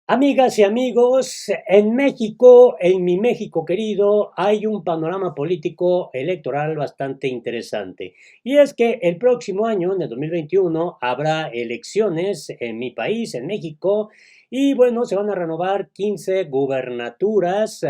Amigas y amigos, en México, en mi México querido, hay un panorama político electoral bastante interesante. Y es que el próximo año, en el 2021, habrá elecciones en mi país, en México, y bueno, se van a renovar 15 gubernaturas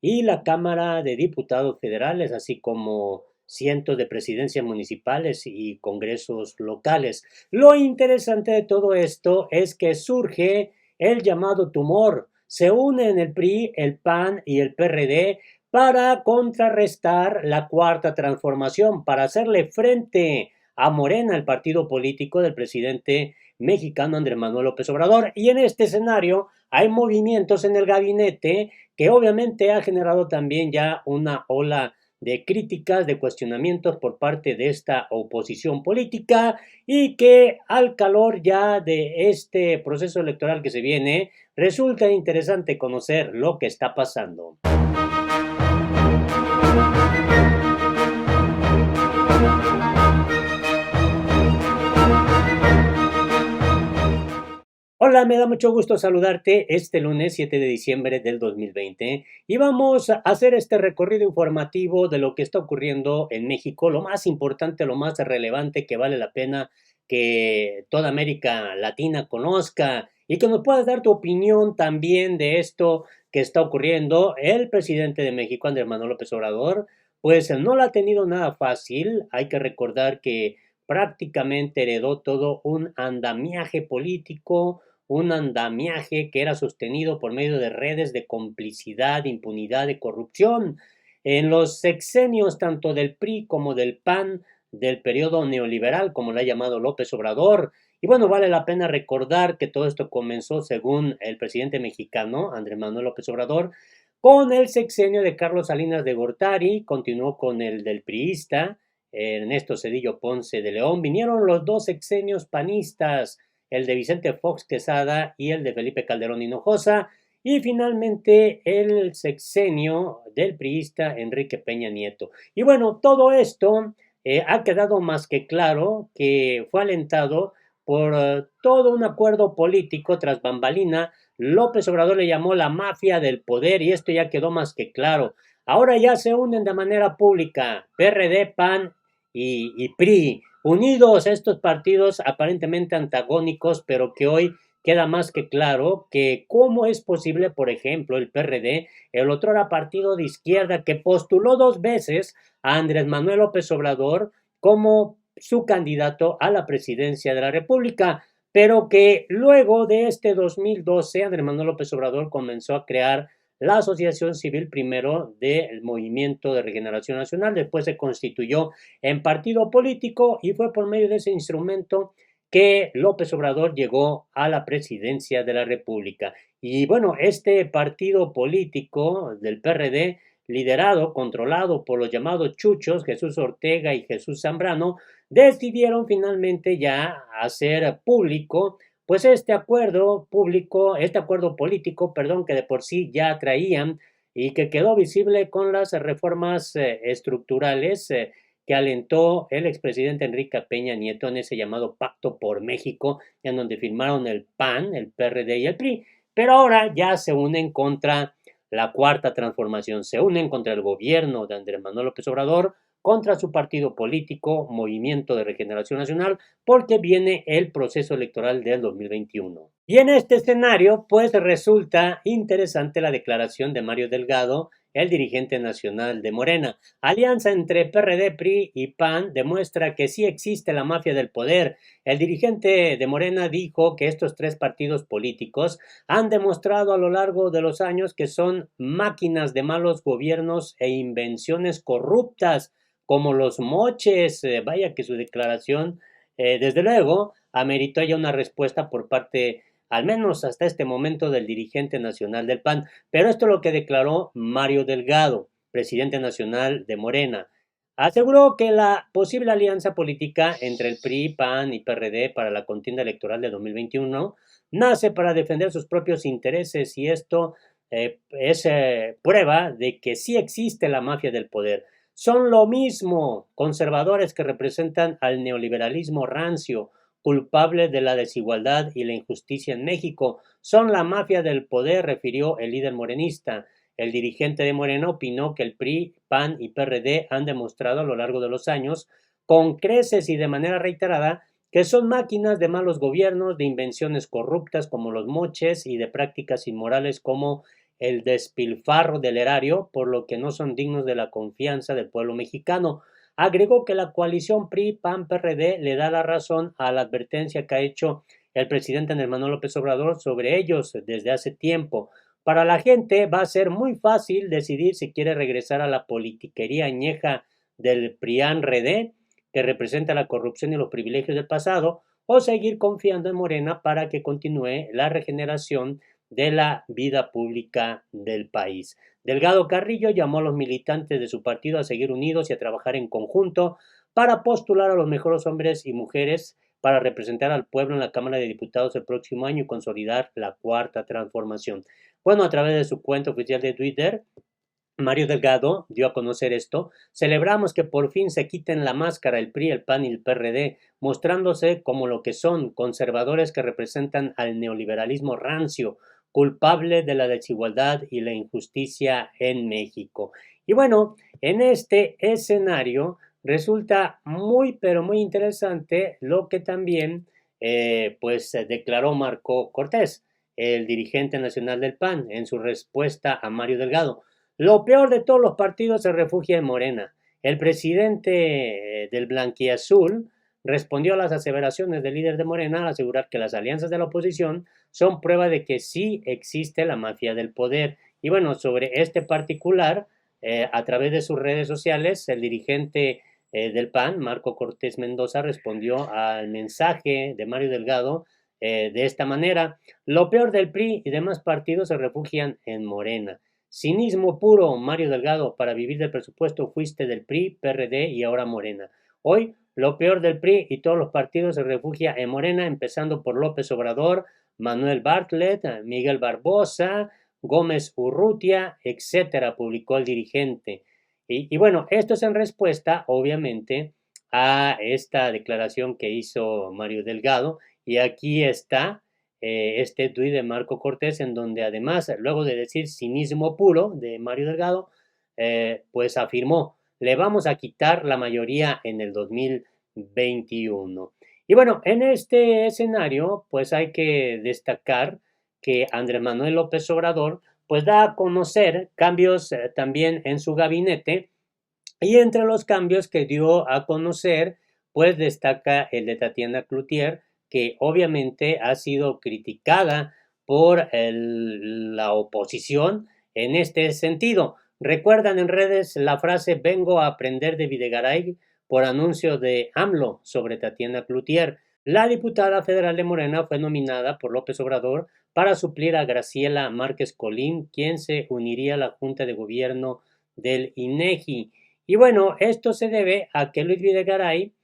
y la Cámara de Diputados Federales, así como cientos de presidencias municipales y congresos locales. Lo interesante de todo esto es que surge el llamado tumor. Se unen el PRI, el PAN y el PRD para contrarrestar la cuarta transformación, para hacerle frente a Morena, el partido político del presidente mexicano Andrés Manuel López Obrador. Y en este escenario hay movimientos en el gabinete que obviamente ha generado también ya una ola de críticas, de cuestionamientos por parte de esta oposición política y que al calor ya de este proceso electoral que se viene, resulta interesante conocer lo que está pasando. Hola, me da mucho gusto saludarte este lunes 7 de diciembre del 2020 y vamos a hacer este recorrido informativo de lo que está ocurriendo en México, lo más importante, lo más relevante que vale la pena que toda América Latina conozca y que nos puedas dar tu opinión también de esto que está ocurriendo. El presidente de México, Andrés Manuel López Obrador, pues no lo ha tenido nada fácil. Hay que recordar que prácticamente heredó todo un andamiaje político, un andamiaje que era sostenido por medio de redes de complicidad, impunidad, de corrupción. En los sexenios tanto del PRI como del PAN, del periodo neoliberal, como lo ha llamado López Obrador. Y bueno, vale la pena recordar que todo esto comenzó, según el presidente mexicano, Andrés Manuel López Obrador, con el sexenio de Carlos Salinas de Gortari, continuó con el del priista, Ernesto Zedillo Ponce de León, vinieron los dos sexenios panistas, el de Vicente Fox Quesada y el de Felipe Calderón Hinojosa, y finalmente el sexenio del priista Enrique Peña Nieto. Y bueno, todo esto ha quedado más que claro que fue alentado por todo un acuerdo político tras bambalina. López Obrador le llamó la mafia del poder y esto ya quedó más que claro. Ahora ya se unen de manera pública PRD, PAN y PRI, unidos a estos partidos aparentemente antagónicos, pero que hoy queda más que claro que cómo es posible, por ejemplo, el PRD, el otrora partido de izquierda que postuló dos veces a Andrés Manuel López Obrador como su candidato a la presidencia de la República, pero que luego de este 2012 Andrés Manuel López Obrador comenzó a crear la Asociación Civil primero del Movimiento de Regeneración Nacional, después se constituyó en partido político y fue por medio de ese instrumento que López Obrador llegó a la presidencia de la República. Y bueno, este partido político del PRD, liderado, controlado por los llamados chuchos, Jesús Ortega y Jesús Zambrano, decidieron finalmente ya hacer público pues este acuerdo político, perdón, que de por sí ya traían y que quedó visible con las reformas estructurales que alentó el expresidente Enrique Peña Nieto en ese llamado Pacto por México, en donde firmaron el PAN, el PRD y el PRI. Pero ahora ya se unen contra la cuarta transformación, se unen contra el gobierno de Andrés Manuel López Obrador, contra su partido político, Movimiento de Regeneración Nacional, porque viene el proceso electoral del 2021. Y en este escenario, pues resulta interesante la declaración de Mario Delgado, el dirigente nacional de Morena. Alianza entre PRD, PRI y PAN demuestra que sí existe la mafia del poder. El dirigente de Morena dijo que estos tres partidos políticos han demostrado a lo largo de los años que son máquinas de malos gobiernos e invenciones corruptas, como los moches. Vaya que su declaración, desde luego, ameritó ya una respuesta por parte, al menos hasta este momento, del dirigente nacional del PAN. Pero esto es lo que declaró Mario Delgado, presidente nacional de Morena. Aseguró que la posible alianza política entre el PRI, PAN y PRD para la contienda electoral de 2021 nace para defender sus propios intereses y esto es prueba de que sí existe la mafia del poder. Son lo mismo conservadores que representan al neoliberalismo rancio, culpables de la desigualdad y la injusticia en México. Son la mafia del poder, refirió el líder morenista. El dirigente de Morena opinó que el PRI, PAN y PRD han demostrado a lo largo de los años, con creces y de manera reiterada, que son máquinas de malos gobiernos, de invenciones corruptas como los moches y de prácticas inmorales como el despilfarro del erario, por lo que no son dignos de la confianza del pueblo mexicano. Agregó que la coalición PRI-PAN-PRD le da la razón a la advertencia que ha hecho el presidente Andrés Manuel López Obrador sobre ellos desde hace tiempo. Para la gente va a ser muy fácil decidir si quiere regresar a la politiquería añeja del PRIAN-RD, que representa la corrupción y los privilegios del pasado, o seguir confiando en Morena para que continúe la regeneración de la vida pública del país. Delgado Carrillo llamó a los militantes de su partido a seguir unidos y a trabajar en conjunto para postular a los mejores hombres y mujeres para representar al pueblo en la Cámara de Diputados el próximo año y consolidar la cuarta transformación. Bueno, a través de su cuenta oficial de Twitter, Mario Delgado dio a conocer esto. Celebramos que por fin se quiten la máscara el PRI, el PAN y el PRD, mostrándose como lo que son, conservadores que representan al neoliberalismo rancio, culpable de la desigualdad y la injusticia en México. Y bueno, en este escenario resulta muy, pero muy interesante lo que también declaró Marco Cortés, el dirigente nacional del PAN, en su respuesta a Mario Delgado. Lo peor de todos los partidos se refugia en Morena. El presidente del Blanquiazul respondió a las aseveraciones del líder de Morena al asegurar que las alianzas de la oposición son prueba de que sí existe la mafia del poder. Y bueno, sobre este particular, a través de sus redes sociales, el dirigente del PAN, Marco Cortés Mendoza, respondió al mensaje de Mario Delgado de esta manera: lo peor del PRI y demás partidos se refugian en Morena. Cinismo puro, Mario Delgado, para vivir del presupuesto fuiste del PRI, PRD y ahora Morena. Hoy, lo peor del PRI y todos los partidos se refugia en Morena, empezando por López Obrador, Manuel Bartlett, Miguel Barbosa, Gómez Urrutia, etcétera, publicó el dirigente. Y bueno, esto es en respuesta, obviamente, a esta declaración que hizo Mario Delgado. Y aquí está este tuit de Marco Cortés, en donde además, luego de decir cinismo puro de Mario Delgado, pues afirmó: le vamos a quitar la mayoría en el 2021. Y bueno, en este escenario, pues hay que destacar que Andrés Manuel López Obrador, pues da a conocer cambios también en su gabinete, y entre los cambios que dio a conocer, pues destaca el de Tatiana Cloutier, que obviamente ha sido criticada por la oposición en este sentido. Recuerdan en redes la frase vengo a aprender de Videgaray por anuncio de AMLO sobre Tatiana Cloutier. La diputada federal de Morena fue nominada por López Obrador para suplir a Graciela Márquez Colín, quien se uniría a la Junta de Gobierno del INEGI. Y bueno, esto se debe a que Luis Videgaray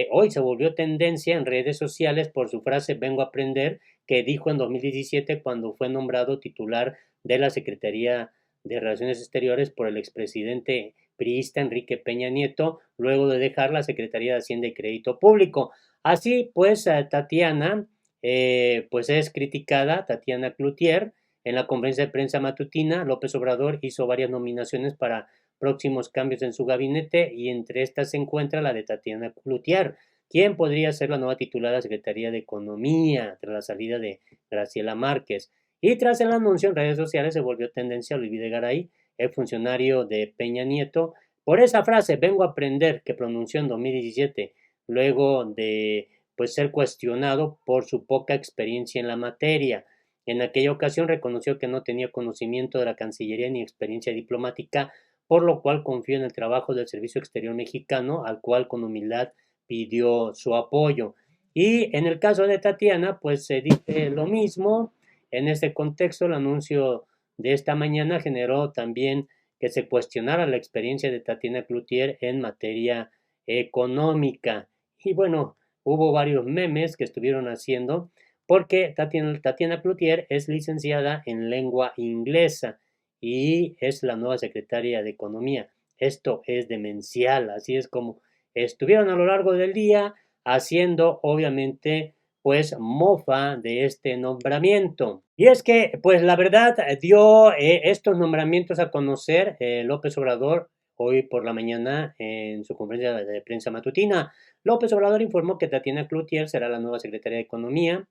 hoy se volvió tendencia en redes sociales por su frase vengo a aprender, que dijo en 2017 cuando fue nombrado titular de la Secretaría de Relaciones Exteriores por el expresidente priista Enrique Peña Nieto, luego de dejar la Secretaría de Hacienda y Crédito Público. Así pues, Tatiana, pues es criticada, Tatiana Cloutier, en la conferencia de prensa matutina. López Obrador hizo varias nominaciones para próximos cambios en su gabinete y entre estas se encuentra la de Tatiana Cloutier, quien podría ser la nueva titular de la Secretaría de Economía tras la salida de Graciela Márquez. Y tras el anuncio en redes sociales se volvió tendencia a Luis Videgaray, el funcionario de Peña Nieto, por esa frase vengo a aprender que pronunció en 2017, luego de pues ser cuestionado por su poca experiencia en la materia. En aquella ocasión reconoció que no tenía conocimiento de la Cancillería ni experiencia diplomática, por lo cual confió en el trabajo del Servicio Exterior mexicano, al cual con humildad pidió su apoyo. Y en el caso de Tatiana, pues se dice lo mismo. En este contexto, el anuncio de esta mañana generó también que se cuestionara la experiencia de Tatiana Cloutier en materia económica. Y bueno, hubo varios memes que estuvieron haciendo porque Tatiana Cloutier es licenciada en lengua inglesa y es la nueva secretaria de Economía. Esto es demencial, así es como estuvieron a lo largo del día haciendo obviamente pues mofa de este nombramiento. Y es que pues la verdad dio estos nombramientos a conocer López Obrador hoy por la mañana en su conferencia de prensa matutina. López Obrador informó que Tatiana Cloutier será la nueva secretaria de Economía.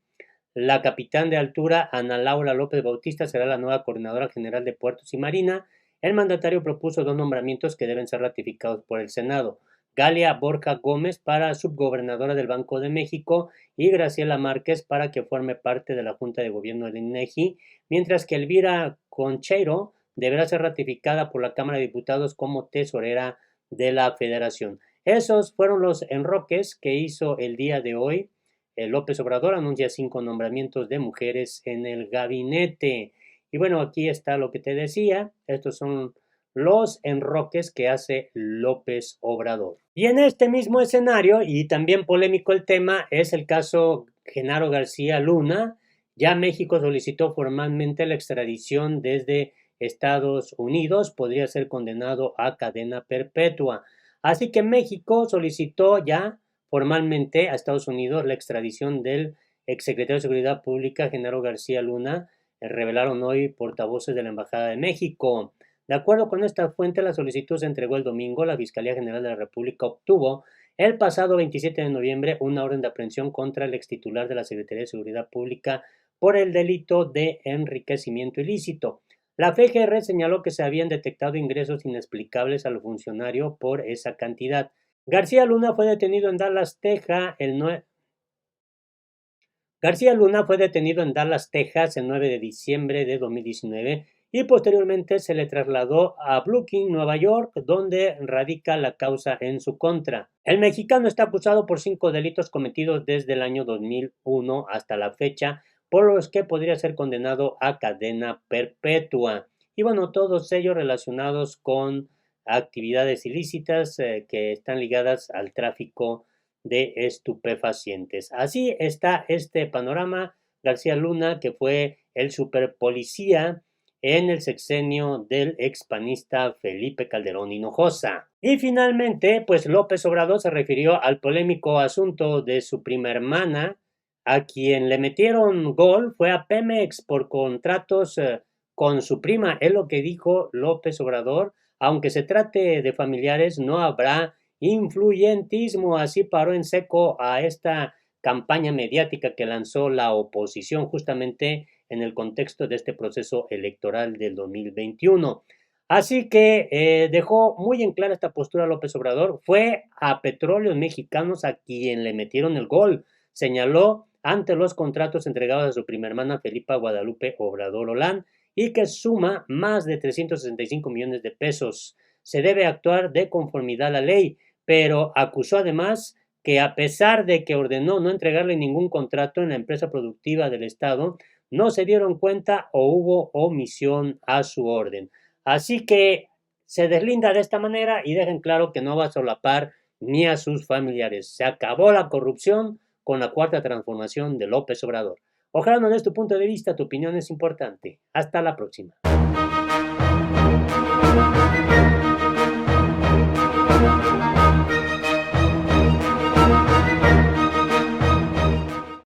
La capitán de altura, Ana Laura López Bautista, será la nueva coordinadora general de Puertos y Marina. El mandatario propuso dos nombramientos que deben ser ratificados por el Senado. Galia Borja Gómez para subgobernadora del Banco de México y Graciela Márquez para que forme parte de la Junta de Gobierno del INEGI, mientras que Elvira Concheiro deberá ser ratificada por la Cámara de Diputados como tesorera de la Federación. Esos fueron los enroques que hizo el día de hoy. López Obrador anuncia 5 nombramientos de mujeres en el gabinete. Y bueno, aquí está lo que te decía. Estos son los enroques que hace López Obrador. Y en este mismo escenario, y también polémico el tema, es el caso Genaro García Luna. Ya México solicitó formalmente la extradición desde Estados Unidos. Podría ser condenado a cadena perpetua. Así que México solicitó ya formalmente a Estados Unidos la extradición del exsecretario de Seguridad Pública, Genaro García Luna, revelaron hoy portavoces de la Embajada de México. De acuerdo con esta fuente, la solicitud se entregó el domingo. La Fiscalía General de la República obtuvo el pasado 27 de noviembre una orden de aprehensión contra el extitular de la Secretaría de Seguridad Pública por el delito de enriquecimiento ilícito. La FGR señaló que se habían detectado ingresos inexplicables al funcionario por esa cantidad. García Luna fue detenido en Dallas, Texas, García Luna fue detenido en Dallas, Texas, el 9 de diciembre de 2019 y posteriormente se le trasladó a Brooklyn, Nueva York, donde radica la causa en su contra. El mexicano está acusado por 5 delitos cometidos desde el año 2001 hasta la fecha, por los que podría ser condenado a cadena perpetua. Y bueno, todos ellos relacionados con actividades ilícitas que están ligadas al tráfico de estupefacientes. Así está este panorama. García Luna, que fue el superpolicía en el sexenio del expanista Felipe Calderón Hinojosa. Y finalmente, pues López Obrador se refirió al polémico asunto de su prima hermana, a quien le metieron gol, fue a Pemex por contratos con su prima. Es lo que dijo López Obrador. Aunque se trate de familiares, no habrá influyentismo. Así paró en seco a esta campaña mediática que lanzó la oposición justamente en el contexto de este proceso electoral del 2021. Así que dejó muy en clara esta postura López Obrador. Fue a Petróleos Mexicanos a quien le metieron el gol. Señaló ante los contratos entregados a su prima hermana Felipa Guadalupe Obrador Olán y que suma más de 365 millones de pesos. Se debe actuar de conformidad a la ley, pero acusó además que a pesar de que ordenó no entregarle ningún contrato en la empresa productiva del Estado, no se dieron cuenta o hubo omisión a su orden. Así que se deslinda de esta manera y dejen claro que no va a solapar ni a sus familiares. Se acabó la corrupción con la cuarta transformación de López Obrador. Ojalá no des tu punto de vista, tu opinión es importante. Hasta la próxima.